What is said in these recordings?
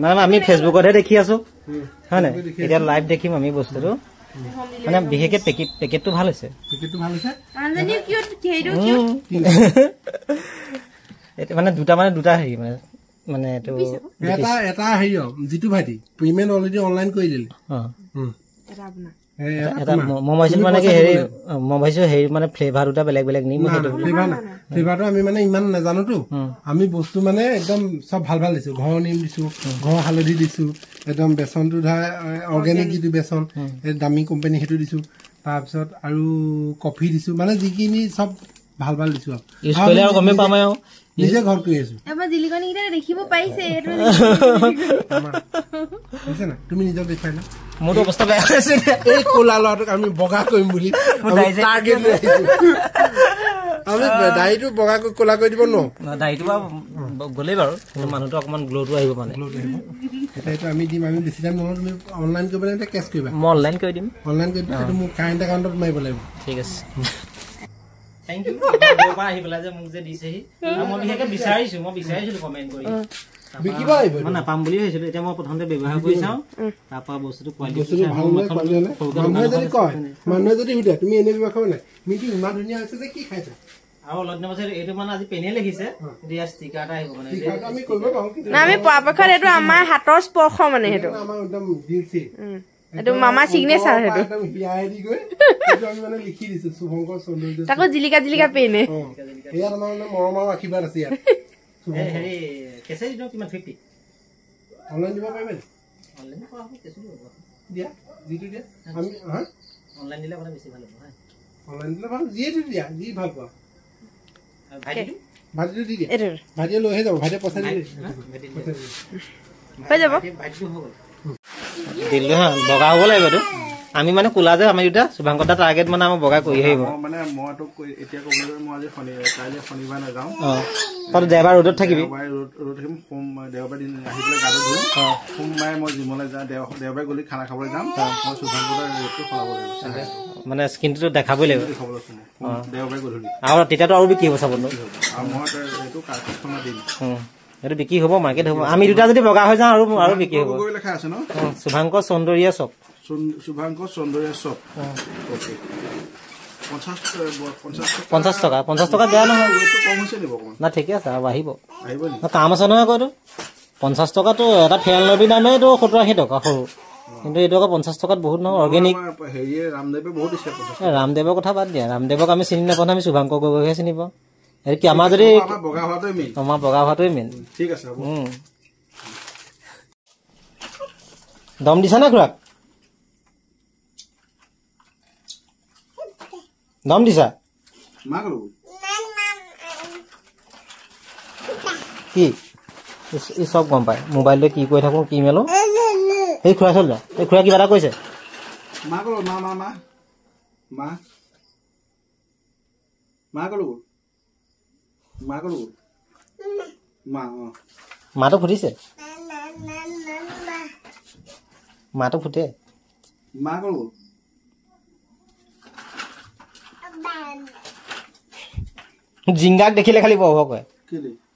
না না আমি ফেসবুকতহে দেখি আছো হয় না এটা লাইভ দেখিম আমি বস্তুটো মানে বিশেষকে পেকেটটো ভাল হৈছে আনজানি কিয় থেইৰো কিয় এটা মানে দুটা হেৰি মানে এটো এটা হেৰি জিতু ভাইটি পেমেন্ট অলৰেডি অনলাইন কৰি দিলে এটা আপনা এটা মোবাইল মানে কি হেৰি মোবাইল হেৰি মানে ফ্লেভাৰ দুটা বেলেগ বেলেগ নি মই ফ্লেভাৰটো আমি মানে ইমান নাজানো তো আমি বস্তু মানে একদম সব ভাল ভাল দিছো ঘৰ নিম দিছো ঘৰ হালধি দিছো একদম বেচনটো ধা অৰ্গেনিক যিটো বেচন দামী কোম্পানী হেতু দিছো তাৰ পিছত আৰু কফি দিছো মানে যিকিনি সব ভাল ভাল দিছো ইউজ কৰিলে আৰু গমে পাম আৰু নিজে ঘৰ কৰি আছো এবাৰ জিলিকনি কিটা দেখিব পাইছে এটো বুজিছ না তুমি নিজে দেখাই না মোৰ অৱস্থা বেয়া হৈছে এই কোলা লৰাটোক আমি বগা কৰিম বুলি টাৰ্গেট লৈ আমি দাইটো বগা কৰি কোলা কৰি দিব ন দাইটো গলেই বাৰু মানুহটো অকমান গ্লোটো আহিব মানে এটা আমি দিম আমি বেছি টাইম নহয় তুমি অনলাইন কৰিব নে কেছ কৰিবা মই অনলাইন কৰি দিম এটো মোৰ কাৰেন্ট একাউণ্টত মাৰিব লাগিব ঠিক আছে Thank you. Ba hi bala je muk je disehi. Mo biheke bisarisu comment kori. Bikiba aibo. Mana pam boli hoisilo eta mo prothomte ব্যবহার কৰি চাও. তাপা বস্তুটো কোৱালিটি মানুহে যদি কয় মানুহে যদি হুদে তুমি এনে বিবা খাব নাই মিটি ইমান ধুনিয়া আছে যে কি খাইছা আৰু লগ্ন বছৰ এটো মানে আজি পেনে লিখিছে দিয়া ষ্টিকাৰ এটা আহিব মানে ষ্টিকাৰটো আমি কৰিব পাৰো না আমি পৰাপক্ষত এটো আমাৰ হাতৰ স্পৰ্শ মানে হেটো আমাৰ একদম দিলছি এটো মামা সিগনেচাৰ হেটো একদম হিয়াই দি গৈ এটো আমি মানে লিখি দিছো শুভঙ্কৰ সৌন্দৰ্য তাকো জিলিকা পেনে এয়া মানে মৰমাও আখিবাৰ আছে ইয়াত হেৰি কেছে দিও কিমান 50 অনলাইন দিব পাৰিবে অনলাইন পাব কেছে দিব দিয়া জিটো দিয়া আমি হা অনলাইন দিলে মানে বেছি ভাল হ'ব হা অনলাইন দিলে ভাল জিটো দিয়া জি ভাল পাও ভাজিটো দি দিয়া ভাজি লৈ হে যাব ভাজি পছাই দি হৈ যাব ভাজিটো হৈ গল দিলে হা বগা হ'ব লাগিব তো আমি মানে কোলা যে আমি দুটা শুভাংকৰটা টাৰ্গেট মানে আমাৰ বগা কৰি আহিব মানে মই তো এতিয়া কবলৈ মই আজি শনিবাৰ না যাও তই দেওবাৰ ৰোডত থাকিবি ৰোড থাকিম দেওবাৰ দিন আহিলে গাড়ী ধুম সোমবাৰে মই জিমলৈ যাম দেওবাৰে গলি খানা খাবলৈ যাম মই শুভাংকৰটা ৰেটটো খলাব লাগিব মানে স্কিনটো দেখাবই লাগিব দেওবাৰে গলি আৰু তেতিয়াতো আৰু কি হ'ব চাব ন আৰু মই এইটো কাৰ্ডখনৰ দিম এটো বিকি হ'ব মাৰ্কেট হ'ব আমি দুটা যদি বগা হৈ যাও আৰু বিকি হ'ব গৈ লেখা আছে ন শুভাংকৰ সৌন্দৰ্য শপ শুভাংকৰ সৌন্দৰ্য শপ ওকে 50 টকা দিয়া নহয় এইটো কম হৈছে নিব না ঠিক আছে আৰু আহিব না কাম আছে নহয় কয়তো 50 টকাটো এটা ফেল লবি দামে তো 70-80 টকা সৰু কিন্তু এইটো 50 টকাত বহুত ন অৰ্গেনিক হেৰি ৰামদেৱে বহুত দিছে 50 ৰামদেৱৰ কথা বাদ দিয়া ৰামদেৱক আমি চিনি নাপাওঁ আমি শুভাংকৰ গগৈহে চিনি পাওঁ এৰ কি আমাৰ যদি বগা হোৱাটোই মেইন ঠিক আছে হ'ব দম দিছা না খুৰাক দম দিছা মা কলো কি এই সব গম পায় মোবাইলতে কি কৈ থাকো কি মেলো এই খুৰা চল যা এই খুৰা কিবা এটা কৈছে মা কলো মা কলো মাটো ফুটিছে মাটো ফুটে মা কলো জিংগাক দেখিলে খালি বহ কয়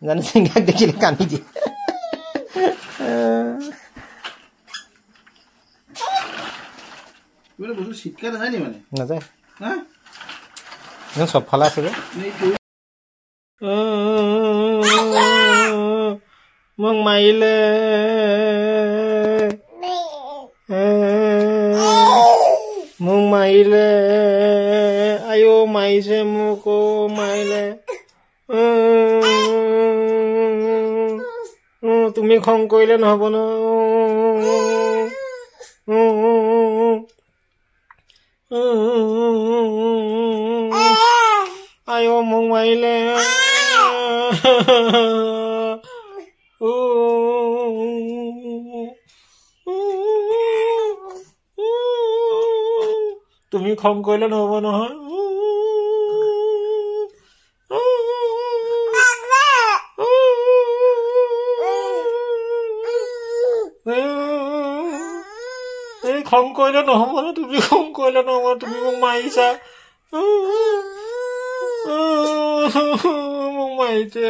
জানো জিংগাক দেখিলে কান্দি দিয়ে শীতকাল নাযায় নি মানে নাযায় চব ফালে আছে যে মোক মাৰিলে আয়ো মাৰিছে মোক মাৰিলে তুমি খং কৰিলে নহব ন আয়ো মোক মাৰিলে তুমি খং কৰিলে নহব নহয় এই খং কৰিলে নহব ন তুমি খং কৰিলে নহব তুমি মোক মাৰিছা মোক মাৰিছে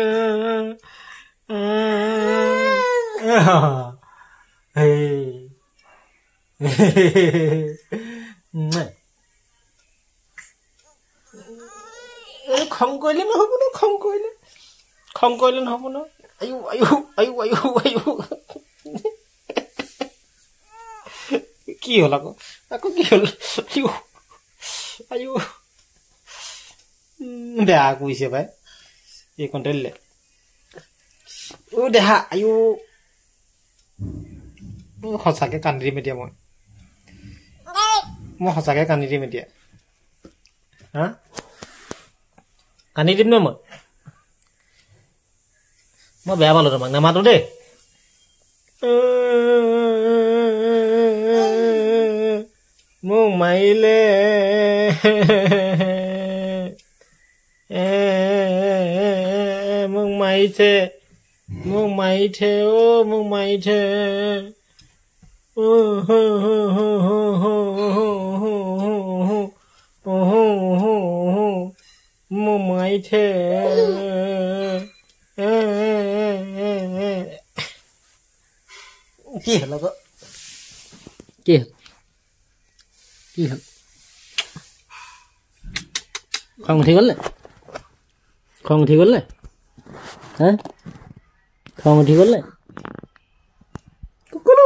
খং কৰিলে নহ'ব ন খং কৰিলে নহ'ব ন আয়ু আয়ু আয়ু আয়ু আয়ু কি হ'ল আকৌ কি হ'ল আয়ু আয়ু বেয়া কৰিছে ভাই এই কণ্ট্ৰলে ও দেহা আয়ু সঁচাকে কান্দি দিম এতিয়া মই সঁচাকে কান্দি দিম এতিয়া হা কান্দি দিম ন মই বেয়া পালো তোমাক নামাতো দেই মোক মাৰিলে মোক মাৰিছে ও মোক মাৰিছে মোক মাৰিছে কি হ'ল আকৌ কি হ'ল খং উঠি গ'ল নে খং উঠি গ'ল নে কুকুৰ